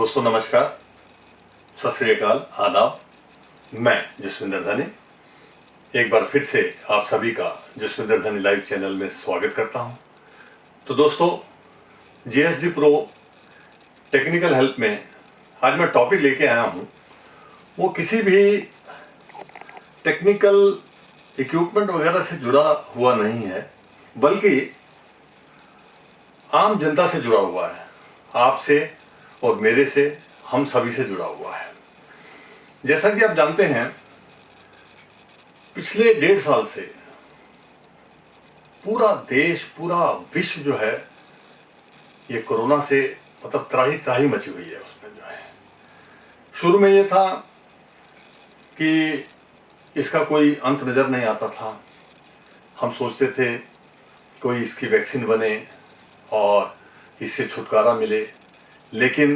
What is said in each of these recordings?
दोस्तों नमस्कार, सत श्री अकाल, आदाब। मैं जसविंदर धनी एक बार फिर से आप सभी का जसविंदर धनी लाइव चैनल में स्वागत करता हूं। तो दोस्तों, जीएसडी प्रो टेक्निकल हेल्प में आज मैं टॉपिक लेके आया हूं। वो किसी भी टेक्निकल इक्विपमेंट वगैरह से जुड़ा हुआ नहीं है, बल्कि आम जनता से जुड़ा हुआ है। आपसे और मेरे से, हम सभी से जुड़ा हुआ है। जैसा कि आप जानते हैं, पिछले 1.5 साल से पूरा देश, पूरा विश्व जो है ये कोरोना से मतलब त्राही त्राही मची हुई है। उसमें जो है शुरू में ये था कि इसका कोई अंत नजर नहीं आता था। हम सोचते थे कोई इसकी वैक्सीन बने और इससे छुटकारा मिले, लेकिन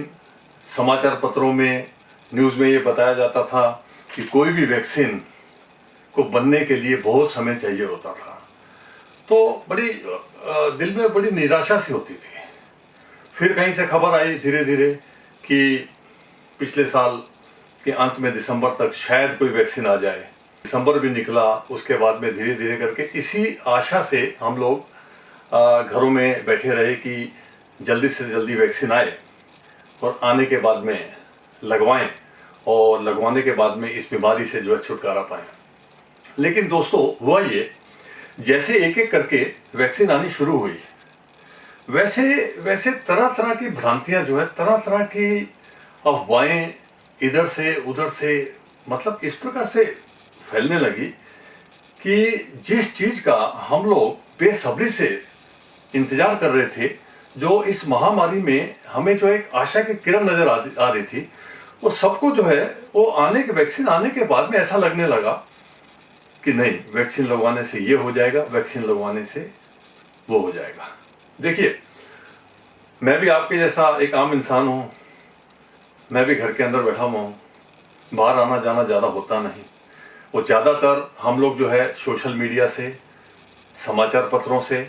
समाचार पत्रों में, न्यूज़ में ये बताया जाता था कि कोई भी वैक्सीन को बनने के लिए बहुत समय चाहिए होता था। तो बड़ी दिल में बड़ी निराशा सी होती थी। फिर कहीं से खबर आई धीरे धीरे कि पिछले साल के अंत में दिसंबर तक शायद कोई वैक्सीन आ जाए। दिसंबर भी निकला, उसके बाद में धीरे धीरे करके इसी आशा से हम लोग घरों में बैठे रहे कि जल्दी से जल्दी वैक्सीन आए और आने के बाद में लगवाएं और लगवाने के बाद में इस बीमारी से जो है छुटकारा पाएं। लेकिन दोस्तों, हुआ ये, जैसे एक एक करके वैक्सीन आनी शुरू हुई, वैसे तरह तरह की भ्रांतियां जो है, तरह तरह की अफवाहें इधर से उधर से मतलब इस प्रकार से फैलने लगी कि जिस चीज का हम लोग बेसब्री से इंतजार कर रहे थे, जो इस महामारी में हमें जो एक आशा की किरण नजर आ रही थी, वो सबको जो है वो वैक्सीन आने के बाद में ऐसा लगने लगा कि नहीं, वैक्सीन लगवाने से ये हो जाएगा, वैक्सीन लगवाने से वो हो जाएगा। देखिए, मैं भी आपके जैसा एक आम इंसान हूं। मैं भी घर के अंदर बैठा हुआ हूं, बाहर आना जाना ज्यादा होता नहीं। वो ज्यादातर हम लोग जो है सोशल मीडिया से, समाचार पत्रों से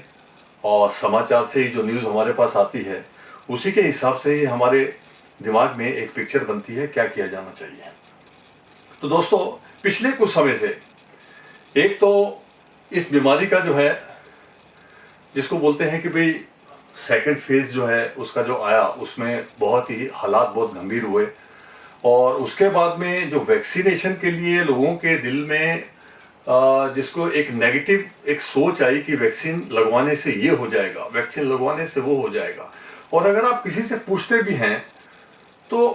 और समाचार से ही जो न्यूज़ हमारे पास आती है, उसी के हिसाब से ही हमारे दिमाग में एक पिक्चर बनती है क्या किया जाना चाहिए। तो दोस्तों, पिछले कुछ समय से एक तो इस बीमारी का जो है, जिसको बोलते हैं कि भाई सेकंड फेज जो है उसका जो आया, उसमें बहुत ही हालात बहुत गंभीर हुए। और उसके बाद में जो वैक्सीनेशन के लिए लोगों के दिल में जिसको एक नेगेटिव एक सोच आई कि वैक्सीन लगवाने से ये हो जाएगा, वैक्सीन लगवाने से वो हो जाएगा। और अगर आप किसी से पूछते भी हैं तो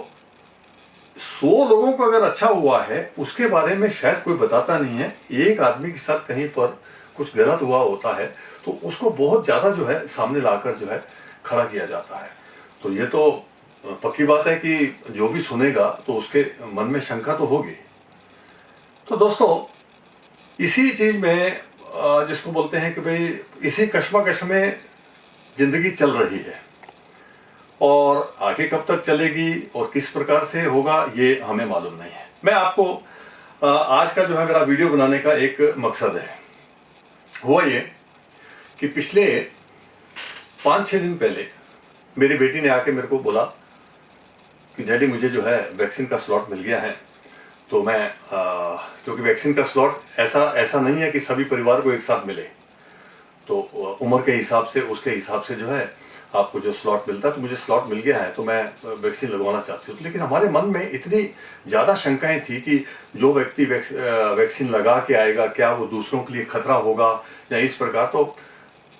100 लोगों को अगर अच्छा हुआ है, उसके बारे में शायद कोई बताता नहीं है। एक आदमी के साथ कहीं पर कुछ गलत हुआ होता है तो उसको बहुत ज्यादा जो है सामने लाकर जो है खड़ा किया जाता है। तो ये तो पक्की बात है कि जो भी सुनेगा तो उसके मन में शंका तो होगी। तो दोस्तों, इसी चीज में जिसको बोलते हैं कि भाई इसी कश्मकश में जिंदगी चल रही है, और आगे कब तक चलेगी और किस प्रकार से होगा ये हमें मालूम नहीं है। मैं आपको आज का जो है मेरा वीडियो बनाने का एक मकसद है। हुआ ये कि पिछले 5-6 दिन पहले मेरी बेटी ने आके मेरे को बोला कि डैडी, मुझे जो है वैक्सीन का स्लॉट मिल गया है। तो मैं क्योंकि वैक्सीन का स्लॉट ऐसा नहीं है कि सभी परिवार को एक साथ मिले, तो उम्र के हिसाब से, उसके हिसाब से जो है आपको जो स्लॉट मिलता है, तो मुझे स्लॉट मिल गया है, तो मैं वैक्सीन लगवाना चाहती हूँ। लेकिन हमारे मन में इतनी ज्यादा शंकाएं थी कि जो व्यक्ति वैक्सीन लगा के आएगा, क्या वो दूसरों के लिए खतरा होगा या इस प्रकार। तो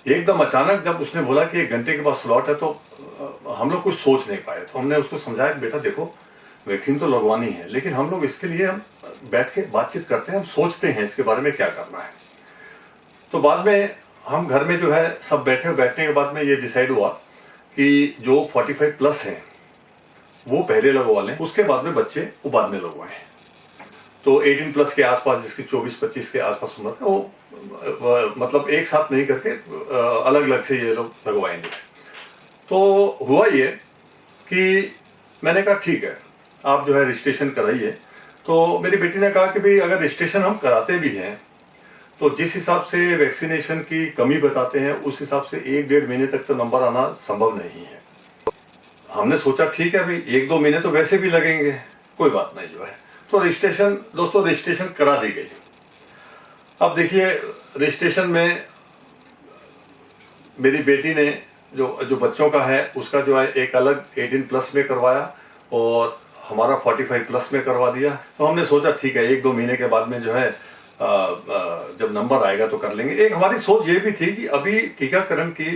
एकदम अचानक जब उसने बोला कि 1 घंटे के बाद स्लॉट है, तो हम लोग कुछ सोच नहीं पाए। तो हमने उसको समझाया, बेटा देखो, वैक्सीन तो लगवानी है, लेकिन हम लोग इसके लिए हम बैठ के बातचीत करते हैं, हम सोचते हैं इसके बारे में क्या करना है। तो बाद में हम घर में जो है सब बैठने के बाद में ये डिसाइड हुआ कि जो 45 प्लस हैं वो पहले लगवा लें, उसके बाद में बच्चे वो बाद में लगवाएं। तो 18 प्लस के आसपास, जिसकी 24-25 के आसपास उम्र है, वो मतलब एक साथ नहीं करके अलग अलग से ये लोग लगवाएंगे। तो हुआ ये कि मैंने कहा ठीक है, आप जो है रजिस्ट्रेशन कराइए। तो मेरी बेटी ने कहा कि भाई अगर रजिस्ट्रेशन हम कराते भी हैं तो जिस हिसाब से वैक्सीनेशन की कमी बताते हैं, उस हिसाब से 1-1.5 महीने तक तो नंबर आना संभव नहीं है। हमने सोचा ठीक है भाई 1-2 महीने तो वैसे भी लगेंगे, कोई बात नहीं जो है। तो रजिस्ट्रेशन दोस्तों रजिस्ट्रेशन करा दी गई। अब देखिए रजिस्ट्रेशन में मेरी बेटी ने जो बच्चों का है उसका जो है एक अलग 18+ में करवाया और हमारा 45+ में करवा दिया। तो हमने सोचा ठीक है 1-2 महीने के बाद में जो है जब नंबर आएगा तो कर लेंगे। एक हमारी सोच ये भी थी कि अभी टीकाकरण की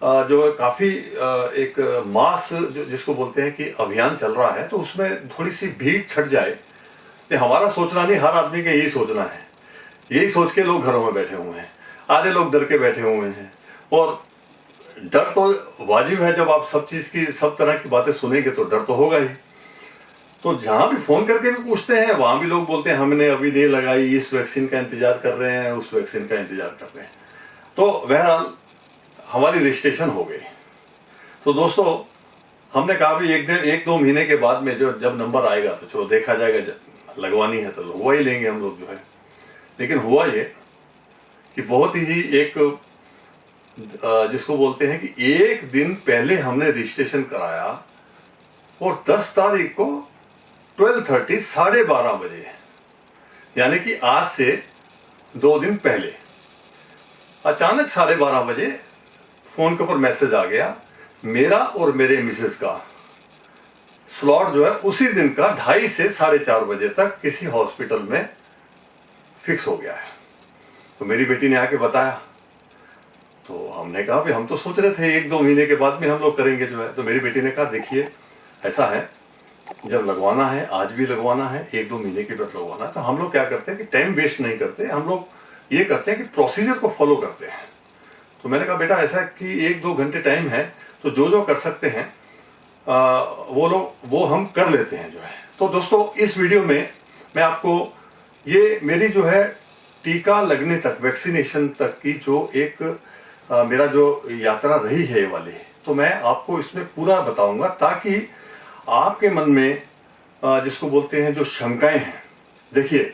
जो काफी एक मास जो जिसको बोलते हैं कि अभियान चल रहा है, तो उसमें थोड़ी सी भीड़ छट जाए। ये हमारा सोचना नहीं, हर आदमी का यही सोचना है। यही सोच के लोग घरों में बैठे हुए हैं, आधे लोग डर के बैठे हुए हैं। और डर तो वाजिब है, जब आप सब चीज की सब तरह की बातें सुनेंगे तो डर तो होगा ही। तो जहां भी फोन करके भी पूछते हैं वहां भी लोग बोलते हैं हमने अभी नहीं लगाई, इस वैक्सीन का इंतजार कर रहे हैं, उस वैक्सीन का इंतजार कर रहे हैं। तो बहरहाल हमारी रजिस्ट्रेशन हो गई। तो दोस्तों हमने कहा भी 1-2 महीने के बाद में जब नंबर आएगा तो चलो देखा जाएगा, लगवानी है तो लगवा ही लेंगे हम लोग जो है। लेकिन हुआ ये कि बहुत ही एक जिसको बोलते हैं कि एक दिन पहले हमने रजिस्ट्रेशन कराया और 10 तारीख को 12:30 12:30 बजे, यानी कि आज से 2 दिन पहले अचानक 12:30 बजे फोन के ऊपर मैसेज आ गया, मेरा और मेरे मिसेस का स्लॉट जो है उसी दिन का 2:30 से 4:30 बजे तक किसी हॉस्पिटल में फिक्स हो गया है। तो मेरी बेटी ने आके बताया, तो हमने कहा भी हम तो सोच रहे थे 1-2 महीने के बाद में हम लोग करेंगे जो है। तो मेरी बेटी ने कहा देखिए ऐसा है, जब लगवाना है आज भी लगवाना है, 1-2 महीने के बाद लगवाना है, तो हम लोग क्या करते हैं कि टाइम वेस्ट नहीं करते, हम लोग ये करते हैं कि प्रोसीजर को फॉलो करते हैं। तो मैंने कहा बेटा ऐसा है कि 1-2 घंटे टाइम है, तो जो कर सकते हैं वो हम कर लेते हैं जो है। तो दोस्तों इस वीडियो में मैं आपको ये मेरी जो है टीका लगने तक, वैक्सीनेशन तक की जो एक मेरा जो यात्रा रही है ये वाली, तो मैं आपको इसमें पूरा बताऊंगा ताकि आपके मन में जिसको बोलते हैं जो शंकाएं हैं। देखिए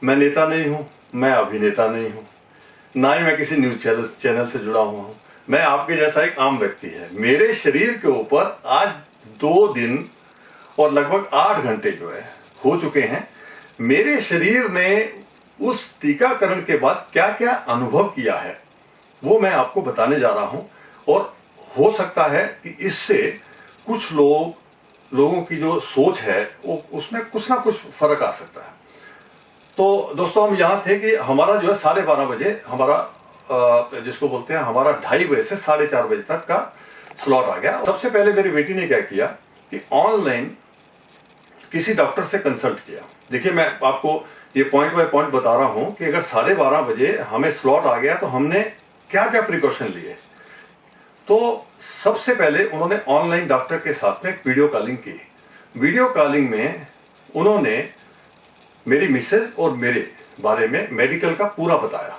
मैं नेता नहीं हूं, मैं अभिनेता नहीं हूं, ना ही मैं किसी न्यूज चैनल से जुड़ा हुआ हूं। मैं आपके जैसा एक आम व्यक्ति है। मेरे शरीर के ऊपर आज 2 दिन और लगभग 8 घंटे जो है हो चुके हैं। मेरे शरीर ने उस टीकाकरण के बाद क्या क्या अनुभव किया है वो मैं आपको बताने जा रहा हूं, और हो सकता है कि इससे कुछ लोगों की जो सोच है वो उसमें कुछ ना कुछ फर्क आ सकता है। तो दोस्तों हम यहां थे कि हमारा जो है 12:30 बजे हमारा जिसको बोलते हैं हमारा 2:30 बजे से 4:30 बजे तक का स्लॉट आ गया। सबसे पहले मेरी बेटी ने क्या किया कि ऑनलाइन किसी डॉक्टर से कंसल्ट किया। देखिए मैं आपको ये पॉइंट बाय पॉइंट बता रहा हूं कि अगर 12:30 बजे हमें स्लॉट आ गया तो हमने क्या क्या प्रिकॉशन लिए। तो सबसे पहले उन्होंने ऑनलाइन डॉक्टर के साथ में एक वीडियो कॉलिंग की। वीडियो कॉलिंग में उन्होंने मेरी मिसेज और मेरे बारे में मेडिकल का पूरा बताया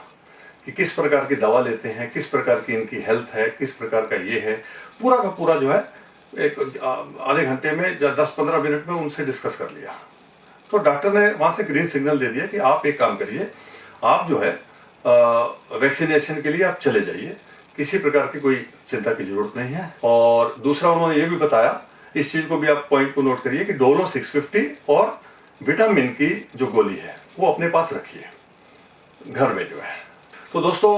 कि किस प्रकार की दवा लेते हैं, किस प्रकार की इनकी हेल्थ है, किस प्रकार का ये है, पूरा का पूरा जो है एक आधे घंटे में 10-15 मिनट में उनसे डिस्कस कर लिया। तो डॉक्टर ने वहां से ग्रीन सिग्नल दे दिया कि आप एक काम करिए, आप जो है वैक्सीनेशन के लिए आप चले जाइए, किसी प्रकार की कोई चिंता की जरूरत नहीं है। और दूसरा उन्होंने ये भी बताया, इस चीज को भी आप पॉइंट को नोट करिए कि डोलो 650 और विटामिन की जो गोली है वो अपने पास रखिए घर में जो है। तो दोस्तों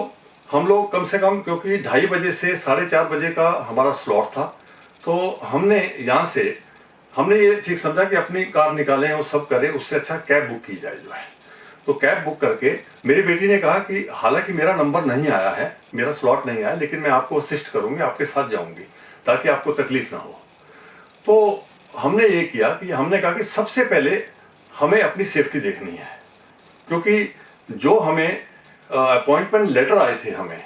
हम लोग कम से कम, क्योंकि 2:30 बजे से 4:30 बजे का हमारा स्लॉट था, तो हमने यहाँ से हमने ये ठीक समझा कि अपनी कार निकालें और सब करें, उससे अच्छा कैब बुक की जाए जो है। तो कैब बुक करके मेरी बेटी ने कहा कि हालांकि मेरा नंबर नहीं आया है, मेरा स्लॉट नहीं आया, लेकिन मैं आपको असिस्ट करूंगी, आपके साथ जाऊंगी ताकि आपको तकलीफ ना हो। तो हमने ये किया कि हमने कहा कि सबसे पहले हमें अपनी सेफ्टी देखनी है, क्योंकि जो हमें अपॉइंटमेंट लेटर आए थे हमें,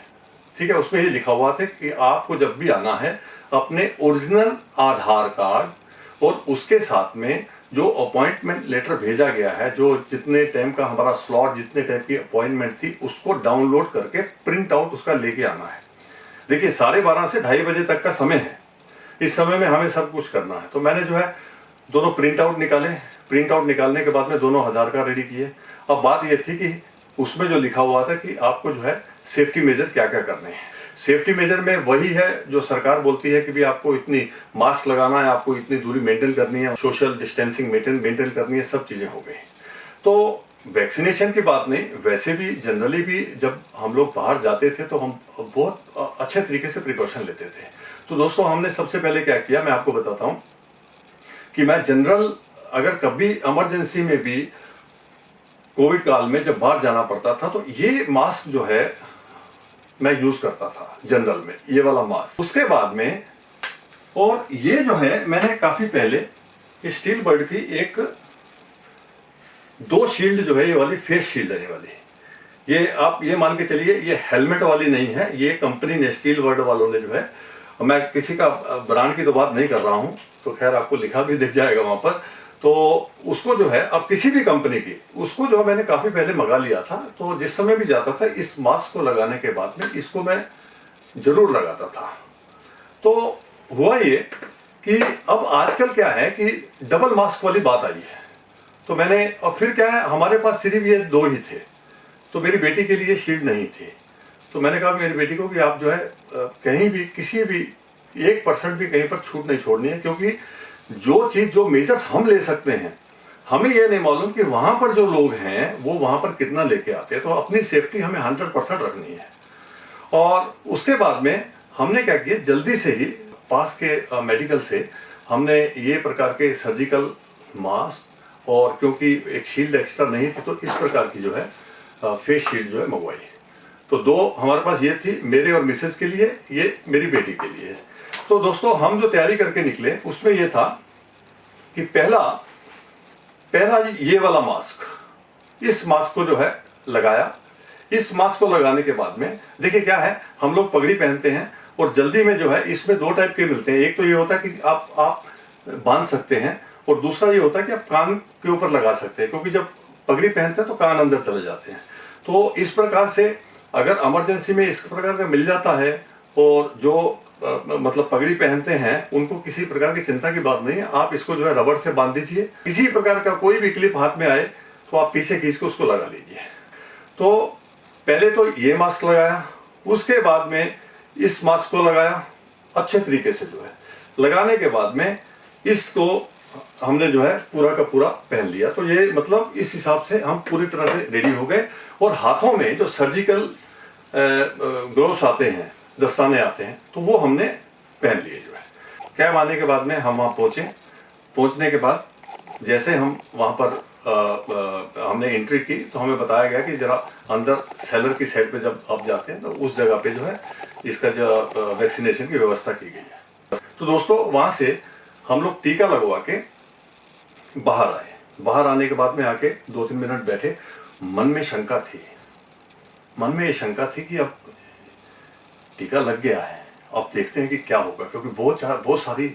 ठीक है, उसमें ये लिखा हुआ था कि आपको जब भी आना है अपने ओरिजिनल आधार कार्ड और उसके साथ में जो अपॉइंटमेंट लेटर भेजा गया है, जो जितने टाइम का हमारा स्लॉट, जितने टाइम की अपॉइंटमेंट थी, उसको डाउनलोड करके प्रिंट आउट उसका लेके आना है। देखिए 12:30 से 2:30 बजे तक का समय है, इस समय में हमें सब कुछ करना है। तो मैंने जो है दोनों प्रिंट आउट निकाले, प्रिंट आउट निकालने के बाद में दोनों आधार कार्ड रेडी किए। अब बात यह थी कि उसमें जो लिखा हुआ था कि आपको जो है सेफ्टी मेजर क्या क्या करने हैं। सेफ्टी मेजर में वही है जो सरकार बोलती है कि भी आपको इतनी मास्क लगाना है, आपको इतनी दूरी मेंटेन करनी है, सोशल डिस्टेंसिंग मेंटेन करनी है, सब चीजें हो गई। तो वैक्सीनेशन की बात नहीं, वैसे भी जनरली भी जब हम लोग बाहर जाते थे तो हम बहुत अच्छे तरीके से प्रिकॉशन लेते थे। तो दोस्तों हमने सबसे पहले क्या किया, मैं आपको बताता हूं कि मैं जनरल अगर कभी इमरजेंसी में भी कोविड काल में जब बाहर जाना पड़ता था तो ये मास्क जो है मैं यूज करता था जनरल में, ये वाला मास्क। उसके बाद में और ये जो है मैंने काफी पहले स्टील बर्ड की एक 2 शील्ड जो है, ये वाली फेस शील्ड है, ये वाली, ये आप ये मान के चलिए ये हेलमेट वाली नहीं है, ये कंपनी ने स्टील बर्ड वालों ने जो है, मैं किसी का ब्रांड की तो बात नहीं कर रहा हूं, तो खैर आपको लिखा भी दिख जाएगा वहां पर, तो उसको जो है अब किसी भी कंपनी की उसको जो मैंने काफी पहले मंगा लिया था। तो जिस समय भी जाता था इस मास्क को लगाने के बाद में इसको मैं जरूर लगाता था। तो हुआ ये कि अब आजकल क्या है कि डबल मास्क वाली बात आई है, तो मैंने, और फिर क्या है हमारे पास सिर्फ ये 2 ही थे, तो मेरी बेटी के लिए शील्ड नहीं थी। तो मैंने कहा मेरी बेटी को कि आप जो है कहीं भी किसी भी 1% भी कहीं पर छूट नहीं छोड़नी है, क्योंकि जो मेजर्स हम ले सकते हैं, हमें यह नहीं मालूम कि वहां पर जो लोग हैं वो वहां पर कितना लेके आते हैं। तो अपनी सेफ्टी हमें 100% रखनी है। और उसके बाद में हमने क्या किया, जल्दी से ही पास के मेडिकल से हमने ये प्रकार के सर्जिकल मास्क, और क्योंकि एक शील्ड एक्स्ट्रा नहीं थी तो इस प्रकार की जो है फेस शील्ड जो है मंगवाई। तो 2 हमारे पास ये थी, मेरे और मिसेस के लिए, ये मेरी बेटी के लिए। तो दोस्तों हम जो तैयारी करके निकले उसमें यह था कि पहला ये वाला मास्क, इस मास्क को जो है लगाया। इस मास्क को लगाने के बाद में देखिए क्या है, हम लोग पगड़ी पहनते हैं और जल्दी में जो है इसमें 2 टाइप के मिलते हैं। एक तो ये होता है कि आप बांध सकते हैं, और दूसरा ये होता है कि आप कान के ऊपर लगा सकते हैं, क्योंकि जब पगड़ी पहनते हैं तो कान अंदर चले जाते हैं। तो इस प्रकार से अगर इमरजेंसी में इस प्रकार का मिल जाता है, और जो मतलब पगड़ी पहनते हैं उनको किसी प्रकार की चिंता की बात नहीं है, आप इसको जो है रबर से बांध दीजिए। किसी प्रकार का कोई भी क्लिप हाथ में आए तो आप पीछे खींच के उसको लगा लीजिए। तो पहले तो ये मास्क लगाया, उसके बाद में इस मास्क को लगाया अच्छे तरीके से जो है। लगाने के बाद में इसको हमने जो है पूरा का पूरा पहन लिया। तो ये मतलब इस हिसाब से हम पूरी तरह से रेडी हो गए। और हाथों में जो सर्जिकल ग्लोव्स आते हैं, दस्ताने आते हैं, तो वो हमने पहन लिए जो है। कैब आने के बाद में हम वहां पहुंचे। पहुंचने के बाद जैसे हम वहां पर हमने एंट्री की तो हमें बताया गया कि जरा अंदर सेलर की साइड पे जब आप जाते हैं तो उस जगह पे जो है इसका जो वैक्सीनेशन की व्यवस्था की गई है। तो दोस्तों वहां से हम लोग टीका लगवा के बाहर आए। बाहर आने के बाद में आके 2-3 मिनट बैठे। मन में शंका थी, मन में ये शंका थी कि अब टीका लग गया है, अब देखते हैं कि क्या होगा, क्योंकि बहुत सारी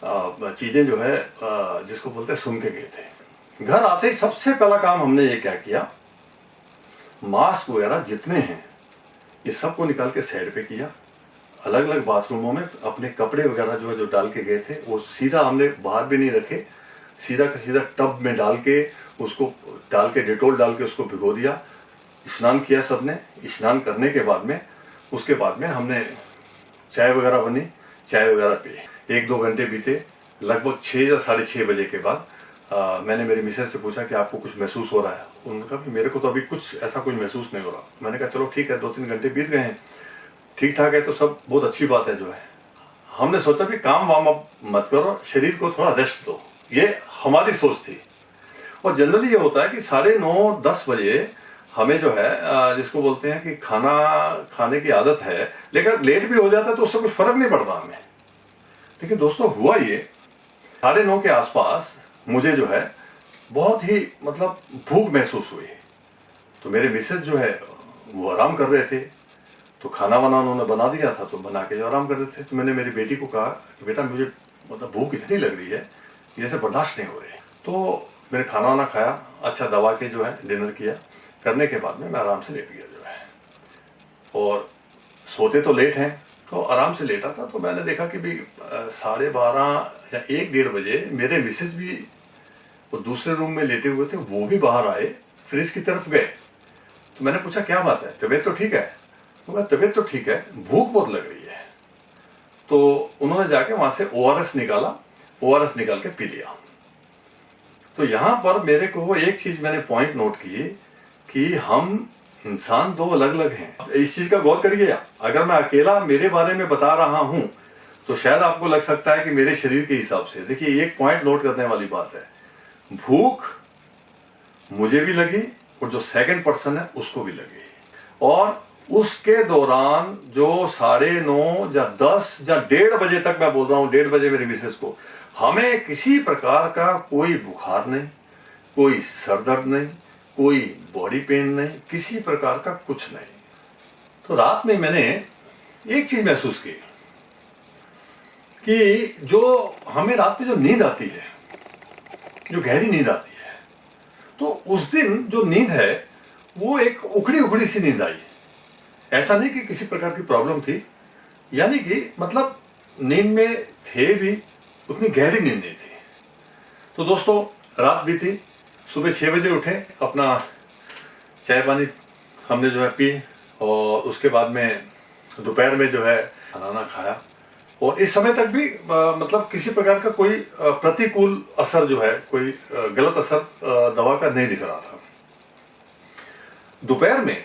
चीजें जो है जिसको बोलते हैं सुन के गए थे। घर आते ही सबसे पहला काम हमने ये क्या किया, मास्क वगैरह जितने हैं ये सबको निकाल के साइड पे किया। अलग अलग बाथरूमों में अपने कपड़े वगैरह जो है जो डाल के गए थे वो सीधा हमने बाहर भी नहीं रखे, सीधा का सीधा टब में डाल के उसको डाल के डेटोल डाल के उसको भिगो दिया। स्नान किया सबने। स्नान करने के बाद में उसके बाद में हमने चाय वगैरह बनी, चाय वगैरह पी। 1-2 घंटे बीते। लगभग 6 या 6:30 बजे के बाद मैंने मेरी मिसेज से पूछा कि आपको कुछ महसूस हो रहा है। उन्होंने कहा कि मेरे को तो अभी कुछ ऐसा कुछ महसूस नहीं हो रहा। मैंने कहा चलो ठीक है, 2-3 घंटे बीत गए हैं, ठीक ठाक है तो सब बहुत अच्छी बात है जो है। हमने सोचा भी काम वाम अब मत करो, शरीर को थोड़ा रेस्ट दो, ये हमारी सोच थी। और जनरली ये होता है कि 9:30-10 बजे हमें जो है जिसको बोलते हैं कि खाना खाने की आदत है, लेकिन लेट भी हो जाता है तो उससे कुछ फर्क नहीं पड़ता हमें। लेकिन दोस्तों हुआ ये 9:30 के आसपास मुझे जो है बहुत ही मतलब भूख महसूस हुई। तो मेरे मिसेज जो है वो आराम कर रहे थे, तो खाना वाना उन्होंने बना दिया था तो बना के जो आराम कर रहे थे। तो मैंने मेरी बेटी को कहा कि बेटा मुझे मतलब भूख इतनी लग रही है, जैसे बर्दाश्त नहीं हो रही। तो मैंने खाना वाना खाया, अच्छा दबा के जो है डिनर किया। करने के बाद में मैं आराम से लेट गया जो है। और सोते तो लेट हैं तो आराम से लेटा था। तो मैंने देखा कि भाई 12:30 या 1-1:30 बजे मेरे मिसेज भी वो दूसरे रूम में लेटे हुए थे, वो भी बाहर आए, फ्रिज की तरफ गए। तो मैंने पूछा क्या बात है, तबीयत तो ठीक है? तबीयत तो ठीक है, भूख बहुत लग रही है। तो उन्होंने जाके वहां से ओआरएस निकाला, ओआरएस निकाल के पी लिया। तो यहां पर मेरे को एक चीज मैंने पॉइंट नोट की कि हम इंसान दो अलग अलग हैं। इस चीज का गौर करिए, अगर मैं अकेला मेरे बारे में बता रहा हूं तो शायद आपको लग सकता है कि मेरे शरीर के हिसाब से। देखिए, एक पॉइंट नोट करने वाली बात है, भूख मुझे भी लगी और जो सेकंड पर्सन है उसको भी लगी, और उसके दौरान जो 9:30 या 10 या 1:30 बजे तक, मैं बोल रहा हूं 1:30 बजे मेरी मिसेस को, हमें किसी प्रकार का कोई बुखार नहीं, कोई सर दर्द नहीं, कोई बॉडी पेन नहीं, किसी प्रकार का कुछ नहीं। तो रात में मैंने एक चीज महसूस की कि जो हमें रात में जो नींद आती है, जो गहरी नींद आती है, तो उस दिन जो नींद है वो एक उखड़ी उखड़ी सी नींद आई। ऐसा नहीं कि किसी प्रकार की प्रॉब्लम थी, यानी कि मतलब नींद में थे भी, उतनी गहरी नींद नहीं थी। तो दोस्तों, रात बीती, सुबह 6 बजे उठे, अपना चाय पानी हमने जो है पी, और उसके बाद में दोपहर में जो है खाना खाया। और इस समय तक भी मतलब किसी प्रकार का कोई प्रतिकूल असर जो है, कोई गलत असर दवा का नहीं दिख रहा था। दोपहर में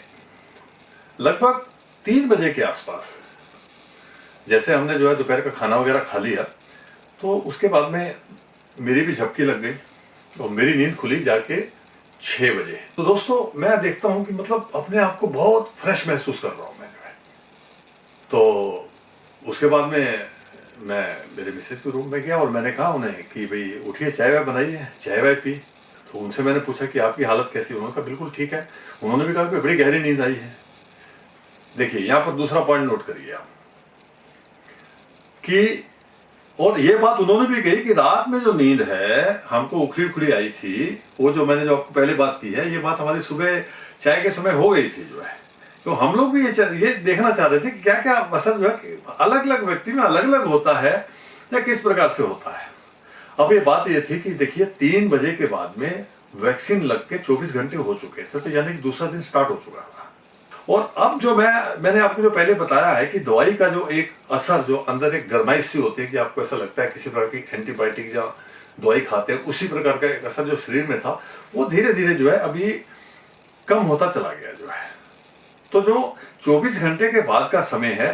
लगभग 3 बजे के आसपास जैसे हमने जो है दोपहर का खाना वगैरह खा लिया, तो उसके बाद में मेरी भी झपकी लग गई और मेरी नींद खुली जाके 6 बजे। तो दोस्तों, मैं देखता हूं कि मतलब अपने आप को बहुत फ्रेश महसूस कर रहा हूं मैं जो है। तो उसके बाद में मैं मेरे मिसेस के रूम में गया और मैंने कहा उन्हें कि भाई उठिए, चाय वाय बनाइए। चाय वाय पी। तो उनसे मैंने पूछा कि आपकी हालत कैसी है। उन्होंने कहा बिल्कुल ठीक है। उन्होंने भी कहा कि बड़ी गहरी नींद आई है। देखिए, यहां पर दूसरा पॉइंट नोट करिए आप कि, और ये बात उन्होंने भी कही कि रात में जो नींद है हमको उखड़ी उखड़ी आई थी, वो जो मैंने जो आपको पहले बात की है, ये बात हमारी सुबह चाय के समय हो गई थी जो है। तो हम लोग भी ये देखना चाह रहे थे कि क्या क्या असर जो है अलग अलग व्यक्ति में अलग अलग होता है या किस प्रकार से होता है। अब ये बात ये थी कि देखिए, 3 बजे के बाद में वैक्सीन लग के 24 घंटे हो चुके थे, तो यानी कि दूसरा दिन स्टार्ट हो चुका था। और अब जो मैंने आपको जो पहले बताया है कि दवाई का जो एक असर, जो अंदर एक गरमाइश सी होती है कि आपको ऐसा लगता है किसी प्रकार की एंटीबायोटिक या दवाई खाते हैं, उसी प्रकार का एक असर जो शरीर में था, वो धीरे धीरे जो है अभी कम होता चला गया जो है। तो जो 24 घंटे के बाद का समय है,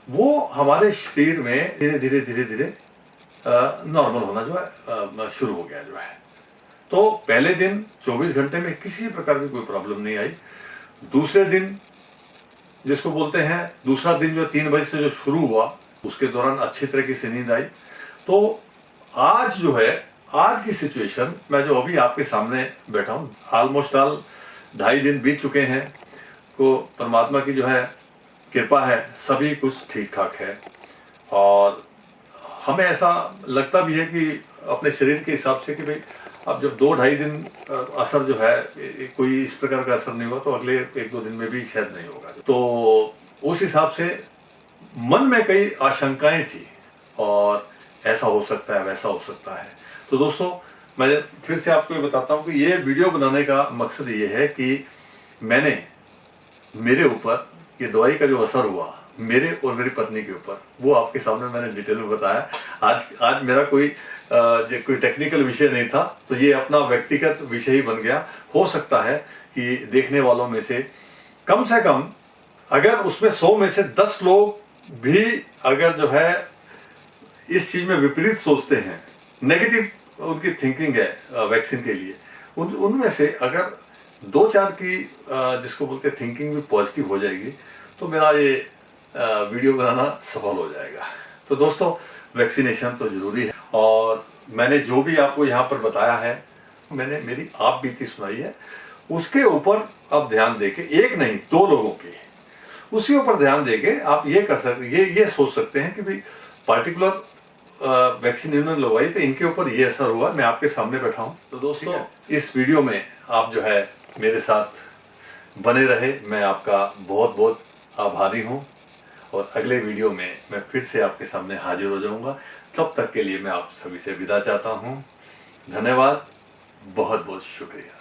वो हमारे शरीर में धीरे धीरे धीरे धीरे नॉर्मल होना जो है शुरू हो गया जो है। तो पहले दिन 24 घंटे में किसी प्रकार की कोई प्रॉब्लम नहीं आई। दूसरे दिन, जिसको बोलते हैं दूसरा दिन, जो 3 बजे से जो शुरू हुआ, उसके दौरान अच्छी तरीके से नींद आई। तो आज जो है, आज की सिचुएशन, मैं जो अभी आपके सामने बैठा हूं, ऑलमोस्ट 2.5 दिन बीत चुके हैं। तो परमात्मा की जो है कृपा है, सभी कुछ ठीक ठाक है। और हमें ऐसा लगता भी है कि अपने शरीर के हिसाब से कि भाई अब जब 2-2.5 दिन असर जो है, कोई इस प्रकार का असर नहीं हुआ, तो अगले 1-2 दिन में भी शायद नहीं होगा। तो उस हिसाब से मन में कई आशंकाएं थी, और ऐसा हो सकता है, वैसा हो सकता है। तो दोस्तों, मैं फिर से आपको ये बताता हूं कि ये वीडियो बनाने का मकसद ये है कि मैंने मेरे ऊपर ये दवाई का जो असर हुआ, मेरे और मेरी पत्नी के ऊपर, वो आपके सामने मैंने डिटेल में बताया। आज मेरा कोई टेक्निकल विषय नहीं था, तो ये अपना व्यक्तिगत विषय ही बन गया। हो सकता है कि देखने वालों में से कम अगर उसमें 100 में से 10 लोग भी अगर जो है इस चीज में विपरीत सोचते हैं, नेगेटिव उनकी थिंकिंग है वैक्सीन के लिए, उनमें से अगर 2-4 की जिसको बोलते हैं थिंकिंग भी पॉजिटिव हो जाएगी, तो मेरा ये वीडियो बनाना सफल हो जाएगा। तो दोस्तों, वैक्सीनेशन तो जरूरी है, और मैंने जो भी आपको यहाँ पर बताया है, मैंने मेरी आप बीती सुनाई है, उसके ऊपर आप ध्यान देके, एक नहीं 2 लोगों की, उसी ऊपर ध्यान देके आप ये कर सकते, ये सोच सकते हैं कि भाई पार्टिकुलर वैक्सीन इन्होंने लगवाई तो इनके ऊपर ये असर हुआ, मैं आपके सामने बैठा हूं। तो दोस्तों, इस वीडियो में आप जो है मेरे साथ बने रहे, मैं आपका बहुत बहुत आभारी हूं। और अगले वीडियो में मैं फिर से आपके सामने हाजिर हो जाऊंगा। तब तक के लिए मैं आप सभी से विदा चाहता हूं। धन्यवाद, बहुत बहुत शुक्रिया।